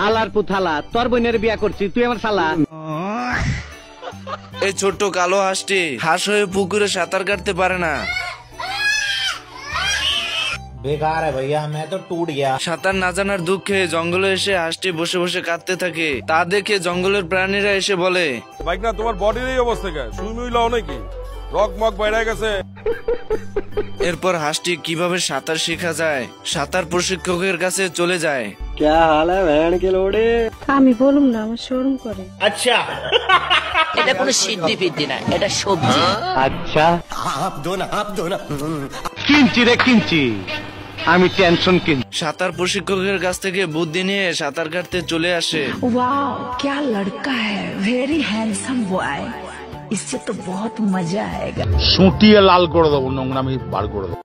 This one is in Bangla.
হালার পুথালা তোর বোনের বিয়া করছি তুই আমার শালা। এই ছোট্ট কালো হাঁসটি হাঁস হয়ে পুকুরে সাঁতার কাটতে পারে না। बेकार है भैया मैं तो टूट गया। সাঁতার না জানার দুঃখে জঙ্গলে এসে হাঁসটি বসে বসে কাঁদতে থাকে। তা দেখে জঙ্গলের প্রাণীরা এসে বলে, বাইক না তোমার বডির এই অবস্থা কে? সুই মুই লাও নাকি? রক মক বাইরে গেছে। এরপর হাঁসটি কিভাবে সাঁতার শেখা যায় সাঁতার প্রশিক্ষকের কাছে চলে যায়। আমি বলুম না, আমার শরম করে। এটা কোনো সিদ্ধি ফিদ্ধি না, এটা সবজি। আচ্ছা কিনছি রে কিনছি, আমি টেনশন কিনছি। সাঁতার প্রশিক্ষকের কাছ থেকে বুদ্ধি নিয়ে সাঁতার কাটতে চলে আসে। वाओ क्या लड़का है, वेरी हैंडसम बॉय, इससे तो बहुत मजा आएगा। সুটিয়ে লাল করে দেবো, নোংরামি বার করে দেবো।